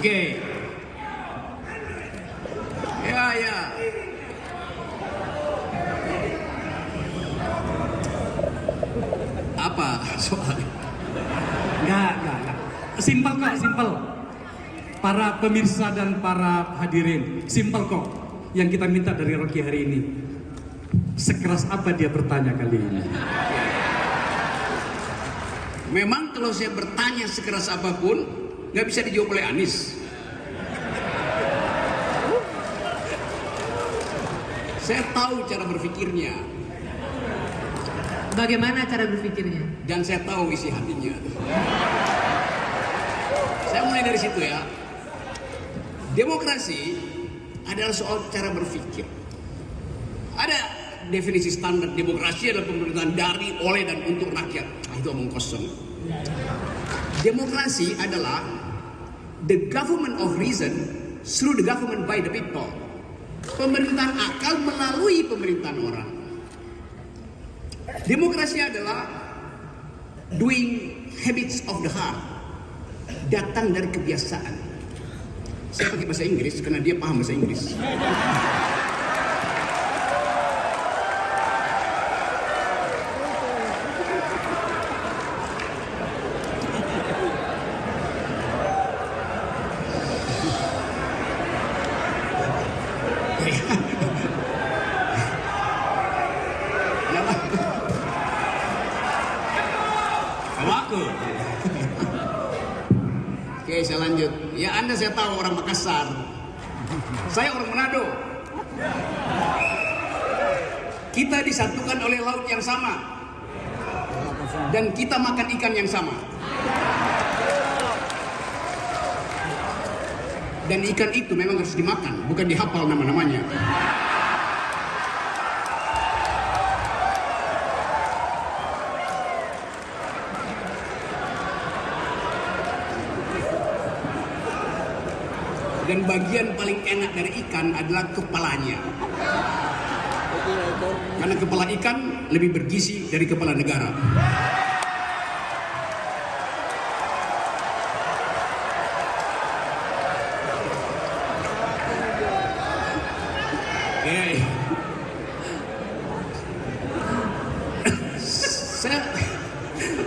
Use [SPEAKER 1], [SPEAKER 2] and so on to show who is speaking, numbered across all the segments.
[SPEAKER 1] Oke. Ya, ya. Apa soalnya?
[SPEAKER 2] Enggak. Simpel kok, simpel. Para pemirsa dan para hadirin, simpel kok. Yang kita minta dari Rocky hari ini. Sekeras apa dia bertanya kali ini?
[SPEAKER 1] Memang kalau saya bertanya sekeras apapun, nggak bisa dijawab oleh Anies. Saya tahu cara berpikirnya.
[SPEAKER 3] Bagaimana cara berpikirnya?
[SPEAKER 1] Dan saya tahu isi hatinya. Saya mulai dari situ ya. Demokrasi adalah soal cara berpikir. Ada definisi standar demokrasi adalah pemerintahan dari, oleh, dan untuk rakyat. Itu omong kosong. Demokrasi adalah the government of reason through the government by the people. Pemerintahan akal melalui pemerintahan orang. Demokrasi adalah doing habits of the heart. Datang dari kebiasaan. Saya pakai bahasa Inggris karena dia paham bahasa Inggris. Oke, saya lanjut. Ya, Anda saya tahu orang Makassar. Saya orang Manado. Kita disatukan oleh laut yang sama. Dan kita makan ikan yang sama. Dan ikan itu memang harus dimakan, bukan dihafal nama-namanya. Dan bagian paling enak dari ikan adalah kepalanya. Karena kepala ikan lebih bergizi dari kepala negara.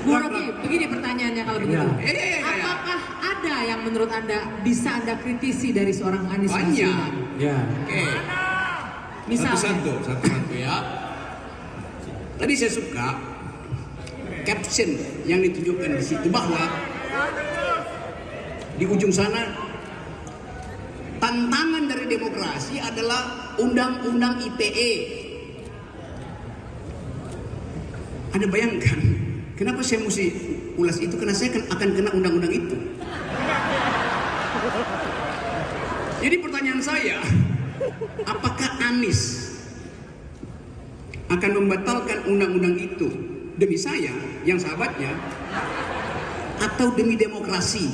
[SPEAKER 3] Bu Rocky, begini pertanyaannya kalau begitu. Apakah ada yang menurut Anda bisa Anda kritisi dari seorang Anies Baswedan?
[SPEAKER 1] Banyak.
[SPEAKER 2] Ya.
[SPEAKER 1] Oke.
[SPEAKER 3] Misalnya.
[SPEAKER 1] Satu-satu ya. Tadi saya suka caption yang ditunjukkan di situ bahwa di ujung sana tantangan dari demokrasi adalah undang-undang ITE. Anda bayangkan kenapa saya mesti ulas itu? Karena saya akan kena undang-undang itu. Jadi pertanyaan saya, apakah Anies akan membatalkan undang-undang itu demi saya, yang sahabatnya, atau demi demokrasi?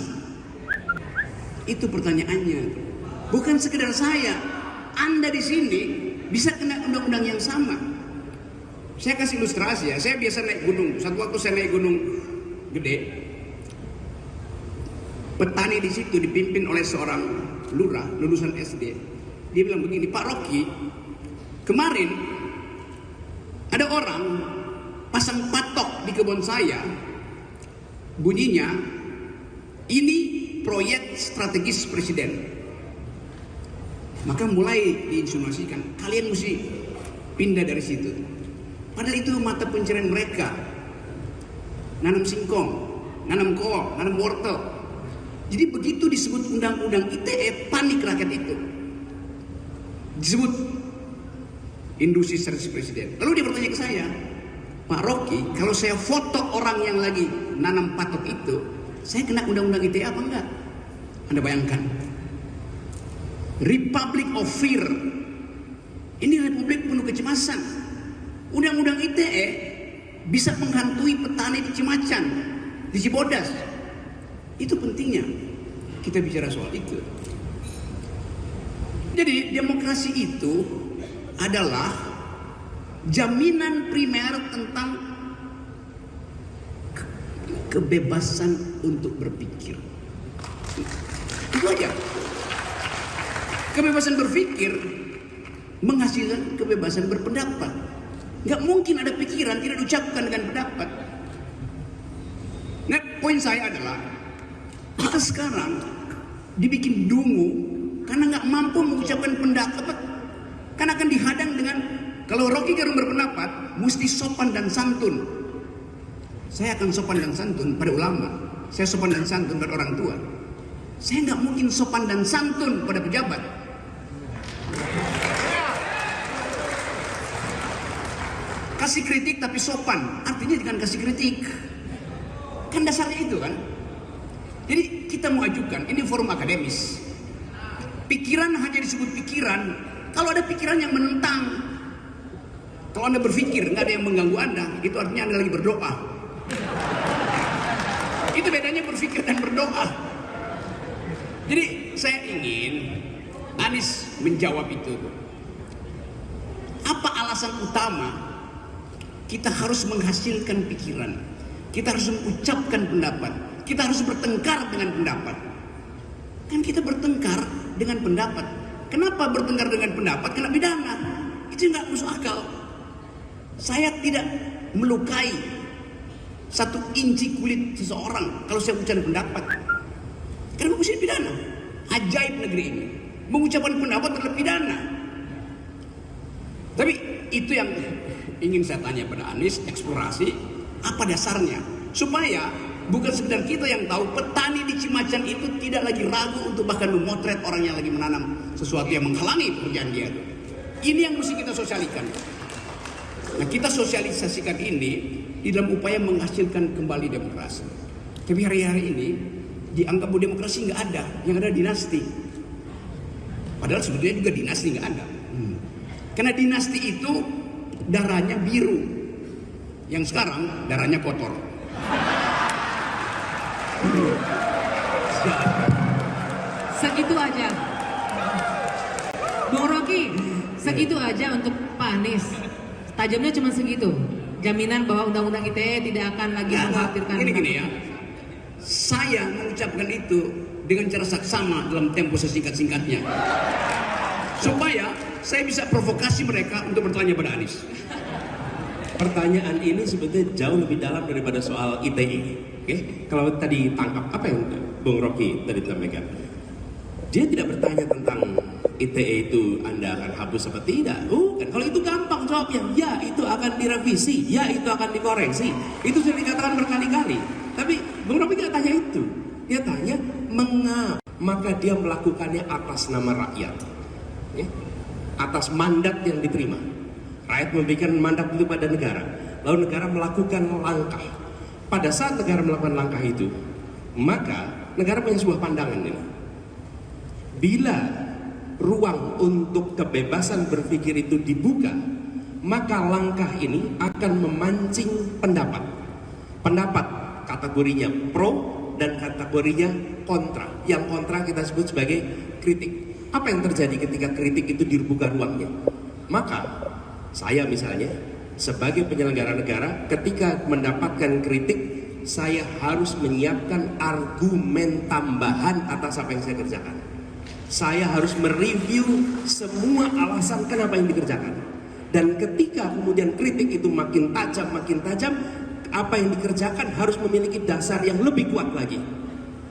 [SPEAKER 1] Itu pertanyaannya. Bukan sekedar saya, Anda di sini bisa kena undang-undang yang sama. Saya kasih ilustrasi ya, saya biasa naik gunung. Satu waktu saya naik gunung gede. Petani di situ dipimpin oleh seorang lurah, lulusan SD. Dia bilang begini, Pak Rocky, kemarin ada orang pasang patok di kebun saya. Bunyinya, ini proyek strategis presiden. Maka mulai diinsinuasikan, kalian mesti pindah dari situ. Padahal itu mata pencarian mereka. Nanam singkong, nanam kol, nanam wortel. Jadi begitu disebut undang-undang ITE, panik rakyat itu. Disebut industri strategis presiden. Lalu dia bertanya ke saya, Pak Rocky, kalau saya foto orang yang lagi nanam patok itu, saya kena undang-undang ITE apa enggak? Anda bayangkan. Republic of Fear. Ini republik penuh kecemasan. Undang-undang ITE bisa menghantui petani di Cimacan, di Cibodas. Itu pentingnya kita bicara soal itu. Jadi demokrasi itu adalah jaminan primer tentang kebebasan untuk berpikir. Itu aja. Kebebasan berpikir menghasilkan kebebasan berpendapat. Nggak mungkin ada pikiran tidak diucapkan dengan pendapat. Nah, poin saya adalah kita sekarang dibikin dungu karena nggak mampu mengucapkan pendapat, karena akan dihadang dengan, kalau Rocky Gerung berpendapat mesti sopan dan santun. Saya akan sopan dan santun pada ulama, saya sopan dan santun pada orang tua. Saya nggak mungkin sopan dan santun pada pejabat. Kasih kritik tapi sopan, artinya jangan kasih kritik. Kan dasarnya itu kan. Jadi kita mau ajukan, ini forum akademis. Pikiran hanya disebut pikiran kalau ada pikiran yang menentang. Kalau Anda berpikir nggak ada yang mengganggu Anda, itu artinya Anda lagi berdoa. Itu bedanya berpikir dan berdoa. Jadi saya ingin Anies menjawab itu. Apa alasan utama kita harus menghasilkan pikiran, kita harus mengucapkan pendapat, kita harus bertengkar dengan pendapat? Kan kita bertengkar dengan pendapat. Kenapa bertengkar dengan pendapat? Kena pidana. Itu nggak masuk akal. Saya tidak melukai 1 inci kulit seseorang kalau saya ucapkan pendapat. Karena mesti pidana. Ajaib negeri ini. Mengucapkan pendapat adalah pidana. Tapi itu yang ingin saya tanya pada Anies, eksplorasi apa dasarnya, supaya bukan sekedar kita yang tahu, petani di Cimacan itu tidak lagi ragu untuk bahkan memotret orang yang lagi menanam sesuatu yang menghalangi pekerjaan dia. Ini yang mesti kita sosialisasikan. Nah, kita sosialisasikan ini di dalam upaya menghasilkan kembali demokrasi. Tapi hari-hari ini dianggap bahwa demokrasi nggak ada, yang ada dinasti. Padahal sebetulnya juga dinasti nggak ada. Karena dinasti itu darahnya biru, yang sekarang darahnya kotor.
[SPEAKER 3] Segitu aja, Bung Rocky, segitu aja untuk Pak Anies. Tajamnya cuma segitu. Jaminan bahwa undang-undang ITE tidak akan lagi mengkhawatirkan.
[SPEAKER 1] Gini ya, saya mengucapkan itu dengan cara saksama dalam tempo sesingkat-singkatnya, supaya saya bisa provokasi mereka untuk bertanya pada Anies.
[SPEAKER 4] Pertanyaan ini sebetulnya jauh lebih dalam daripada soal ITE. Oke? Kalau tadi tangkap apa yang Bung Rocky tadi sampaikan, dia tidak bertanya tentang ITE itu Anda akan hapus apa tidak. Kan kalau itu gampang jawabnya, ya itu akan direvisi, ya itu akan dikoreksi. Itu sudah dikatakan berkali-kali. Tapi Bung Rocky tidak tanya itu. Dia tanya mengapa, maka dia melakukannya atas nama rakyat, ya? Atas mandat yang diterima. Rakyat memberikan mandat itu pada negara, lalu negara melakukan langkah. Pada saat negara melakukan langkah itu, maka negara punya sebuah pandangan ini. Bila ruang untuk kebebasan berpikir itu dibuka, maka langkah ini akan memancing pendapat. Pendapat kategorinya pro dan kategorinya kontra. Yang kontra kita sebut sebagai kritik. Apa yang terjadi ketika kritik itu dibuka ruangnya? Maka saya misalnya sebagai penyelenggara negara, ketika mendapatkan kritik, saya harus menyiapkan argumen tambahan atas apa yang saya kerjakan. Saya harus mereview semua alasan kenapa yang dikerjakan. Dan ketika kemudian kritik itu makin tajam, apa yang dikerjakan harus memiliki dasar yang lebih kuat lagi.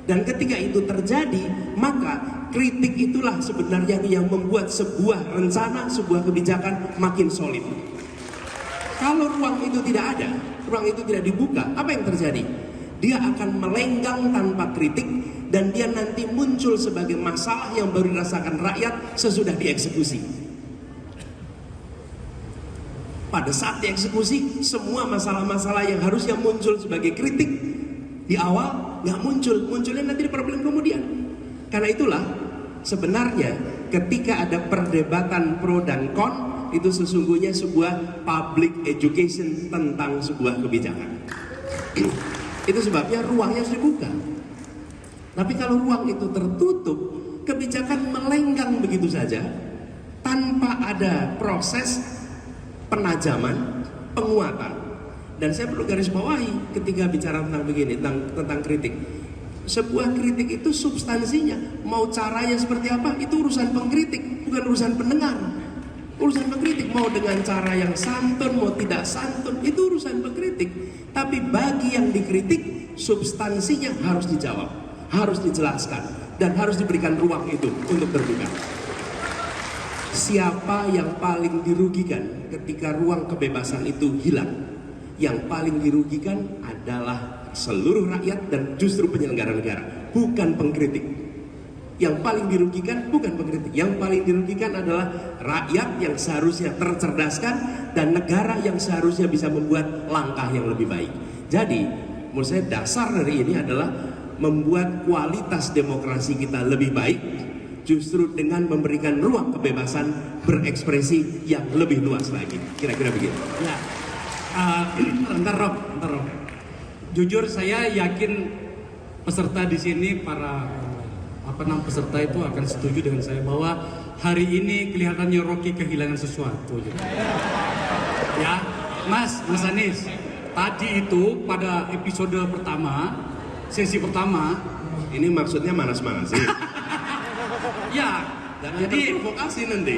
[SPEAKER 4] Dan ketika itu terjadi, maka kritik itulah sebenarnya yang membuat sebuah rencana, sebuah kebijakan makin solid. Kalau ruang itu tidak ada, ruang itu tidak dibuka, apa yang terjadi? Dia akan melenggang tanpa kritik, dan dia nanti muncul sebagai masalah yang baru dirasakan rakyat sesudah dieksekusi. Pada saat dieksekusi, semua masalah-masalah yang harusnya muncul sebagai kritik di awal nggak muncul, munculnya nanti di problem kemudian. Karena itulah sebenarnya ketika ada perdebatan pro dan kon, itu sesungguhnya sebuah public education tentang sebuah kebijakan. Itu sebabnya ruangnya harus dibuka. Tapi kalau ruang itu tertutup, kebijakan melenggang begitu saja tanpa ada proses penajaman, penguatan. Dan saya perlu garis bawahi ketika bicara tentang begini, tentang kritik. Sebuah kritik itu substansinya, mau caranya seperti apa, itu urusan pengkritik, bukan urusan pendengar. Urusan pengkritik, mau dengan cara yang santun, mau tidak santun, itu urusan pengkritik. Tapi bagi yang dikritik, substansinya harus dijawab, harus dijelaskan, dan harus diberikan ruang itu untuk terbuka. Siapa yang paling dirugikan ketika ruang kebebasan itu hilang? Yang paling dirugikan adalah seluruh rakyat dan justru penyelenggara negara, bukan pengkritik. Yang paling dirugikan bukan pengkritik, yang paling dirugikan adalah rakyat yang seharusnya tercerdaskan dan negara yang seharusnya bisa membuat langkah yang lebih baik. Jadi, menurut saya dasar dari ini adalah membuat kualitas demokrasi kita lebih baik justru dengan memberikan ruang kebebasan berekspresi yang lebih luas lagi. Kira-kira begitu.
[SPEAKER 2] Ya, bentar Rob. Jujur saya yakin peserta di sini, para peserta itu akan setuju dengan saya bahwa hari ini kelihatannya Rocky kehilangan sesuatu. Ya, Mas Anies, tadi itu pada episode pertama, sesi pertama,
[SPEAKER 4] ini maksudnya manas-manasin.
[SPEAKER 2] ya, jadi
[SPEAKER 4] provokasi nanti.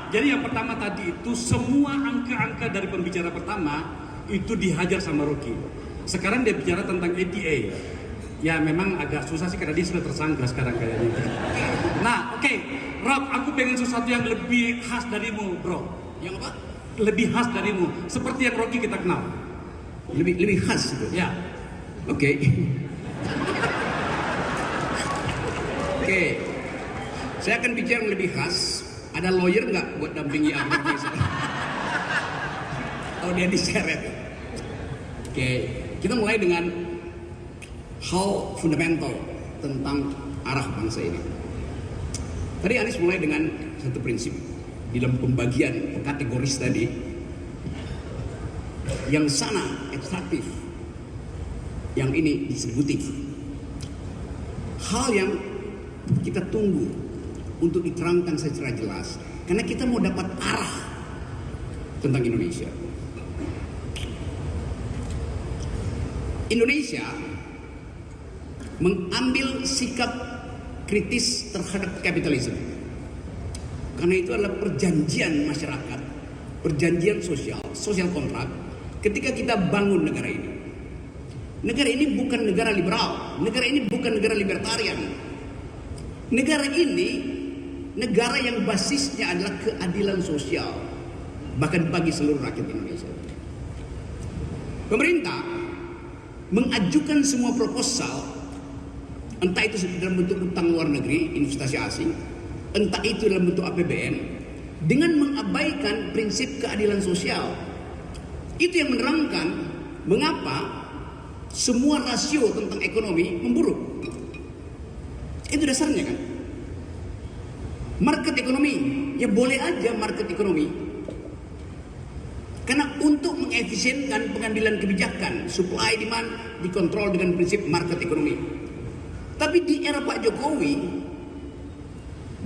[SPEAKER 2] Jadi yang pertama tadi itu semua angka-angka dari pembicara pertama itu dihajar sama Rocky. Sekarang dia bicara tentang ADA. Ya memang agak susah sih karena dia sudah tersangka sekarang kayaknya. Nah, oke. Rob, aku pengen sesuatu yang lebih khas darimu, bro.
[SPEAKER 1] Yang apa?
[SPEAKER 2] Lebih khas darimu, seperti yang Rocky kita kenal.
[SPEAKER 1] Lebih khas itu.
[SPEAKER 2] Ya.
[SPEAKER 1] Oke. Oke. Saya akan bicara yang lebih khas. Ada lawyer nggak buat dampingi aku? Oh, dia diseret. Oke. Kita mulai dengan hal fundamental tentang arah bangsa ini. Tadi Anies mulai dengan satu prinsip di dalam pembagian kategoris tadi, yang sana ekstraktif, yang ini distributif. Hal yang kita tunggu untuk diterangkan secara jelas, karena kita mau dapat arah tentang Indonesia. Indonesia mengambil sikap kritis terhadap kapitalisme, karena itu adalah perjanjian masyarakat, perjanjian sosial kontrak ketika kita bangun negara ini. Negara ini bukan negara liberal, negara ini bukan negara libertarian. Negara ini negara yang basisnya adalah keadilan sosial, bahkan bagi seluruh rakyat Indonesia. Pemerintah mengajukan semua proposal, entah itu dalam bentuk utang luar negeri, investasi asing, entah itu dalam bentuk APBN, dengan mengabaikan prinsip keadilan sosial. Itu yang menerangkan mengapa semua rasio tentang ekonomi memburuk. Itu dasarnya kan. Market ekonomi, ya boleh aja market ekonomi. Karena untuk mengefisienkan pengambilan kebijakan, supply demand dikontrol dengan prinsip market ekonomi. Tapi di era Pak Jokowi,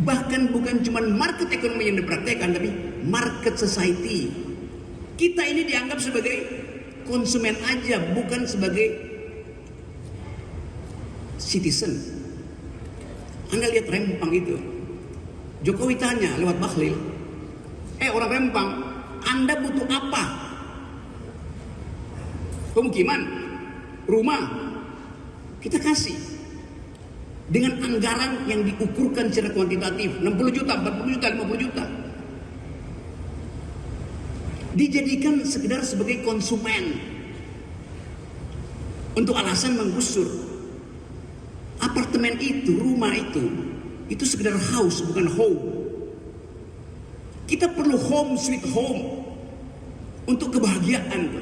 [SPEAKER 1] bahkan bukan cuma market ekonomi yang dipraktekkan, tapi market society. Kita ini dianggap sebagai konsumen aja, bukan sebagai citizen. Anda lihat Rempang itu, Jokowi tanya lewat Bahlil, orang Rempang, Anda butuh apa? Pemukiman, rumah, kita kasih dengan anggaran yang diukurkan secara kuantitatif, 60 juta, 40 juta, 50 juta. Dijadikan sekedar sebagai konsumen untuk alasan menggusur. Apartemen itu, rumah itu sekedar house, bukan home. Kita perlu home sweet home untuk kebahagiaan,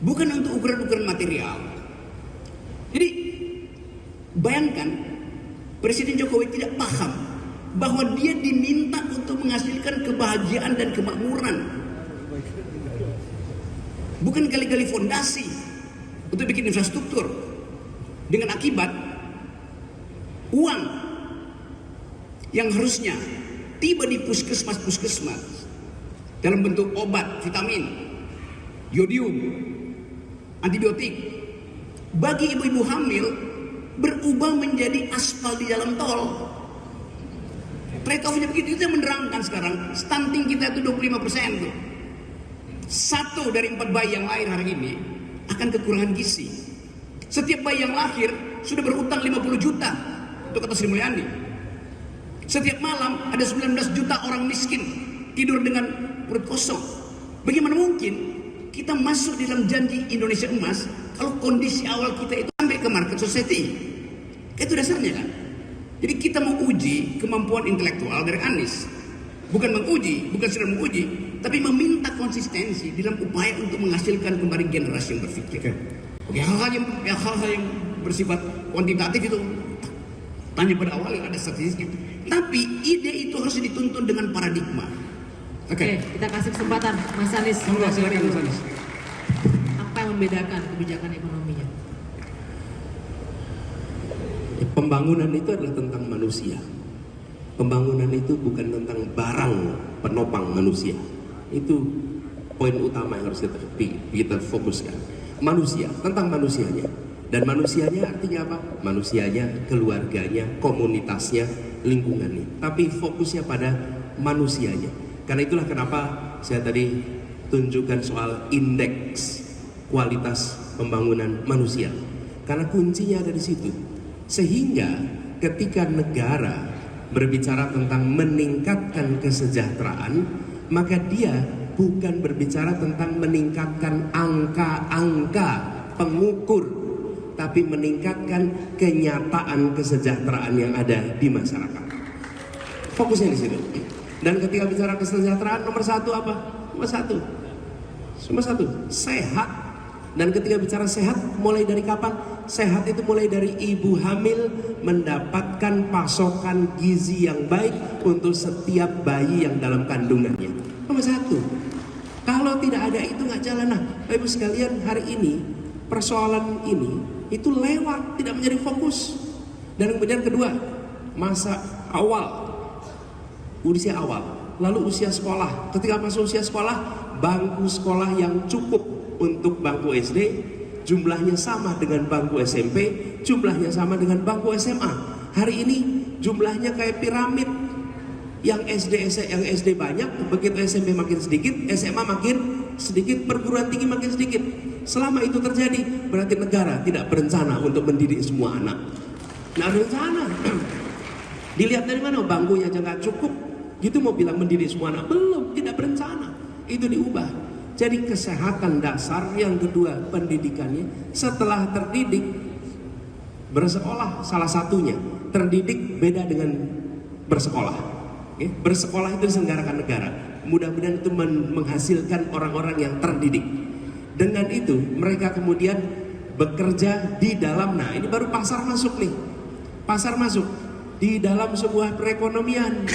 [SPEAKER 1] bukan untuk ukuran-ukuran material. Jadi bayangkan Presiden Jokowi tidak paham bahwa dia diminta untuk menghasilkan kebahagiaan dan kemakmuran, bukan kali-kali fondasi untuk bikin infrastruktur, dengan akibat uang yang harusnya tiba di puskesmas dalam bentuk obat, vitamin, yodium, antibiotik. Bagi ibu-ibu hamil berubah menjadi aspal di jalan tol. Trade-off-nya begitu, itu yang menerangkan sekarang stunting kita itu 25% tuh. 1 dari 4 bayi yang lahir hari ini akan kekurangan gizi. Setiap bayi yang lahir sudah berhutang 50 juta, itu kata Sri Mulyani. Setiap malam ada 19 juta orang miskin tidur dengan perut kosong. Bagaimana mungkin kita masuk di dalam janji Indonesia Emas kalau kondisi awal kita itu sampai ke market society? Itu dasarnya kan. Jadi kita mau uji kemampuan intelektual dari Anies. Bukan menguji, bukan sedang menguji, tapi meminta konsistensi dalam upaya untuk menghasilkan kembali generasi yang berpikir. Oke, hal-hal yang bersifat kuantitatif itu tanya pada awal yang ada statistiknya. Tapi ide itu harus dituntun dengan paradigma.
[SPEAKER 3] Oke, kita kasih kesempatan Mas Anies.
[SPEAKER 2] Silakan Mas Anies.
[SPEAKER 3] Apa yang membedakan kebijakan ekonominya?
[SPEAKER 4] Pembangunan itu adalah tentang manusia. Pembangunan itu bukan tentang barang penopang manusia. Itu poin utama yang harus kita fokuskan. Manusia, tentang manusianya. Dan manusianya artinya apa? Manusianya, keluarganya, komunitasnya, lingkungannya. Tapi fokusnya pada manusianya. Karena itulah kenapa saya tadi tunjukkan soal indeks kualitas pembangunan manusia. Karena kuncinya ada di situ. Sehingga ketika negara berbicara tentang meningkatkan kesejahteraan, maka dia bukan berbicara tentang meningkatkan angka-angka pengukur, tapi meningkatkan kenyataan kesejahteraan yang ada di masyarakat. Fokusnya di situ. Dan ketika bicara kesejahteraan, nomor 1 apa? Nomor satu, sehat. Dan ketika bicara sehat, mulai dari kapan? Sehat itu mulai dari ibu hamil mendapatkan pasokan gizi yang baik untuk setiap bayi yang dalam kandungannya. Nomor 1. Kalau tidak ada itu nggak jalan. Nah, Bapak Ibu sekalian, hari ini persoalan ini itu lewat, tidak menjadi fokus. Dan kemudian kedua, masa awal, usia awal, lalu usia sekolah. Ketika masuk usia sekolah, bangku sekolah yang cukup untuk bangku SD jumlahnya sama dengan bangku SMP, jumlahnya sama dengan bangku SMA. Hari ini jumlahnya kayak piramid. Yang SD banyak, begitu SMP makin sedikit, SMA makin sedikit, perguruan tinggi makin sedikit. Selama itu terjadi, berarti negara tidak berencana untuk mendidik semua anak. Nah, rencana. Dilihat dari mana? Bangkunya aja nggak cukup. Gitu mau bilang mendidik semua anak? Belum, tidak berencana. Itu diubah. Jadi kesehatan dasar, yang kedua pendidikannya. Setelah terdidik, bersekolah salah satunya. Terdidik beda dengan bersekolah. Oke? Bersekolah itu diselenggarakan negara. Mudah-mudahan itu menghasilkan orang-orang yang terdidik. Dengan itu mereka kemudian bekerja di dalam, nah ini baru pasar masuk nih. Pasar masuk di dalam sebuah perekonomian.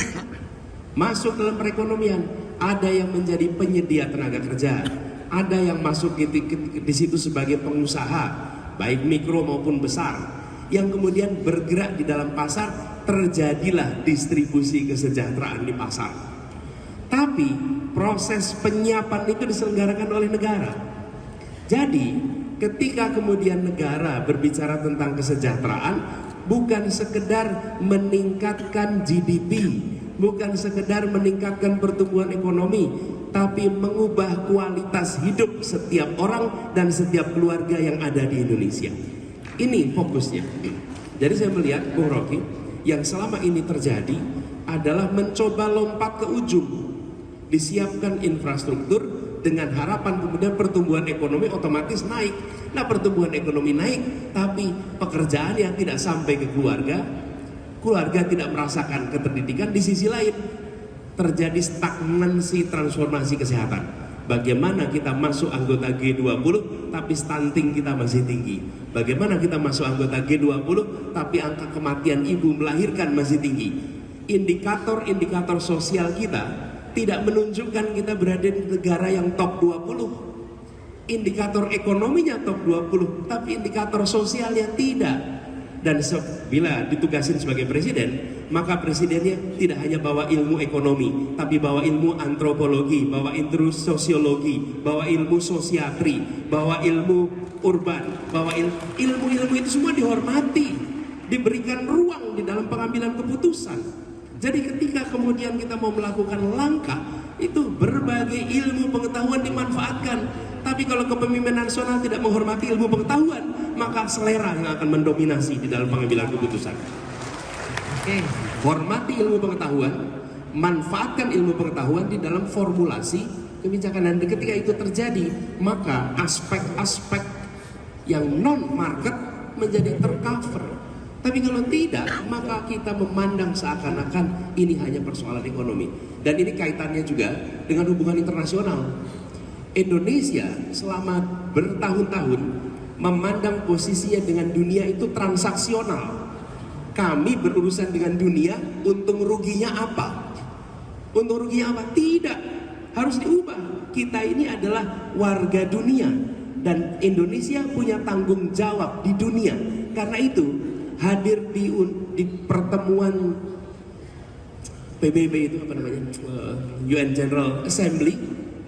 [SPEAKER 4] Masuk dalam perekonomian. Ada yang menjadi penyedia tenaga kerja, ada yang masuk di situ sebagai pengusaha, baik mikro maupun besar, yang kemudian bergerak di dalam pasar. Terjadilah distribusi kesejahteraan di pasar. Tapi proses penyiapan itu diselenggarakan oleh negara. Jadi ketika kemudian negara berbicara tentang kesejahteraan, bukan sekedar meningkatkan GDP, bukan sekedar meningkatkan pertumbuhan ekonomi, tapi mengubah kualitas hidup setiap orang dan setiap keluarga yang ada di Indonesia. Ini fokusnya. Jadi saya melihat Bung Rocky, yang selama ini terjadi adalah mencoba lompat ke ujung. Disiapkan infrastruktur dengan harapan kemudian pertumbuhan ekonomi otomatis naik. Nah, pertumbuhan ekonomi naik, tapi pekerjaan yang tidak sampai ke keluarga tidak merasakan keterdidikan. Di sisi lain terjadi stagnansi transformasi kesehatan. Bagaimana kita masuk anggota G20 tapi stunting kita masih tinggi? Bagaimana kita masuk anggota G20 tapi angka kematian ibu melahirkan masih tinggi? Indikator-indikator sosial kita tidak menunjukkan kita berada di negara yang top 20. Indikator ekonominya top 20, tapi indikator sosialnya tidak. Dan bila ditugasin sebagai presiden, maka presidennya tidak hanya bawa ilmu ekonomi, tapi bawa ilmu antropologi, bawa ilmu sosiologi, bawa ilmu sosiatri, bawa ilmu urban, bawa ilmu-ilmu itu semua dihormati. diberikan ruang di dalam pengambilan keputusan. Jadi ketika kemudian kita mau melakukan langkah, itu berbagai ilmu pengetahuan dimanfaatkan. Tapi kalau kepemimpinan nasional tidak menghormati ilmu pengetahuan, maka selera yang akan mendominasi di dalam pengambilan keputusan.
[SPEAKER 3] Oke.
[SPEAKER 4] Hormati ilmu pengetahuan, manfaatkan ilmu pengetahuan di dalam formulasi kebijakan. Dan ketika itu terjadi, maka aspek-aspek yang non-market menjadi tercover. Tapi kalau tidak, maka kita memandang seakan-akan ini hanya persoalan ekonomi. Dan ini kaitannya juga dengan hubungan internasional. Indonesia selama bertahun-tahun memandang posisinya dengan dunia itu transaksional. Kami berurusan dengan dunia, untung ruginya apa? Untung ruginya apa? Tidak. Harus diubah. Kita ini adalah warga dunia. Dan Indonesia punya tanggung jawab di dunia. Karena itu, hadir di pertemuan PBB itu apa namanya, UN General Assembly,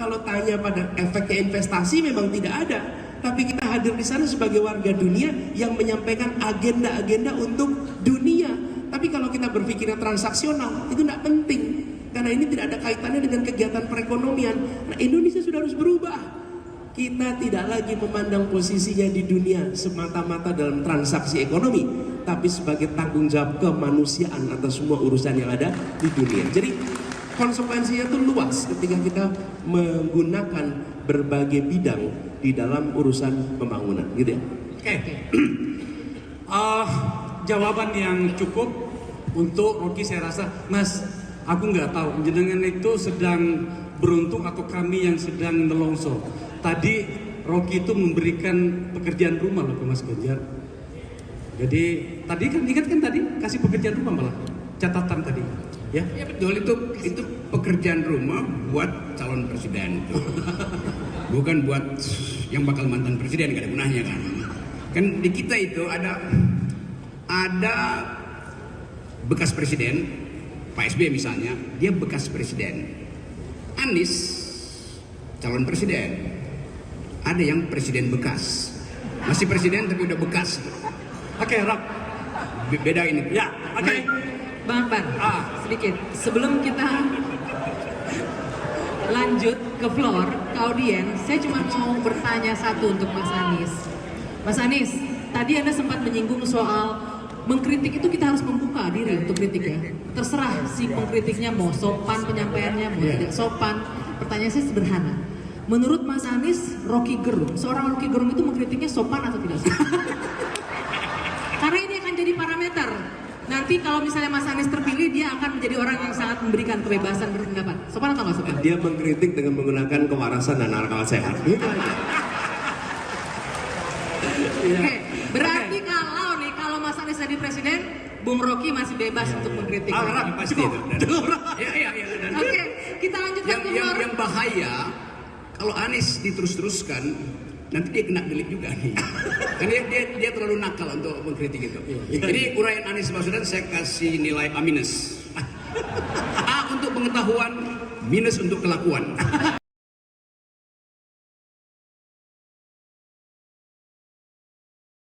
[SPEAKER 4] kalau tanya pada efeknya investasi memang tidak ada, tapi kita hadir di sana sebagai warga dunia yang menyampaikan agenda-agenda untuk dunia. Tapi kalau kita berpikirnya transaksional, itu tidak penting, karena ini tidak ada kaitannya dengan kegiatan perekonomian. Nah, Indonesia sudah harus berubah. Kita tidak lagi memandang posisinya di dunia semata-mata dalam transaksi ekonomi, tapi sebagai tanggung jawab kemanusiaan atas semua urusan yang ada di dunia. Jadi konsekuensinya itu luas ketika kita menggunakan berbagai bidang di dalam urusan pembangunan, gitu ya.
[SPEAKER 2] Oke. Jawaban yang cukup untuk Rocky, saya rasa, Mas, aku nggak tahu jenengan itu sedang beruntung atau kami yang sedang nelongso. Tadi Rocky itu memberikan pekerjaan rumah loh ke Mas Ganjar. Jadi tadi kan ingat kan tadi kasih pekerjaan rumah malah catatan tadi, ya?
[SPEAKER 1] Ya betul, itu pekerjaan rumah buat calon presiden itu. Bukan buat yang bakal mantan presiden, gak ada gunanya kan. Kan di kita itu ada bekas presiden, Pak SBY misalnya, dia bekas presiden. Anies calon presiden. Ada yang presiden bekas, masih presiden tapi udah bekas.
[SPEAKER 2] Oke, Rob.
[SPEAKER 1] Beda ini.
[SPEAKER 2] Ya, oke.
[SPEAKER 3] Bang Akbar, sedikit sebelum kita lanjut ke floor, ke audiens, saya cuma mau bertanya satu untuk Mas Anies. Mas Anies, tadi Anda sempat menyinggung soal mengkritik itu kita harus membuka diri untuk kritik ya. Terserah si pengkritiknya mau sopan penyampaiannya, mau tidak sopan. Pertanyaan saya sederhana. Menurut Mas Anies, Rocky Gerung, seorang Rocky Gerung itu mengkritiknya sopan atau tidak sopan? Karena ini akan jadi parameter. Nanti kalau misalnya Mas Anies terpilih, dia akan menjadi orang yang sangat memberikan kebebasan berpendapat. Sopan atau nggak sopan?
[SPEAKER 4] Dia mengkritik dengan menggunakan kewarasan dan akal sehat. Gitu aja.
[SPEAKER 3] Oke, berarti kalau Mas Anies jadi presiden, Bung Rocky masih bebas untuk mengkritik.
[SPEAKER 1] Pasti itu. Ya.
[SPEAKER 3] Oke, kita lanjutkan ke floor.
[SPEAKER 1] Yang bahaya kalau Anies diterus-teruskan, nanti dia kena delik juga nih. Karena dia terlalu nakal untuk mengkritik itu. Jadi uraian Anies Baswedan saya kasih nilai A-. A untuk pengetahuan, minus untuk kelakuan.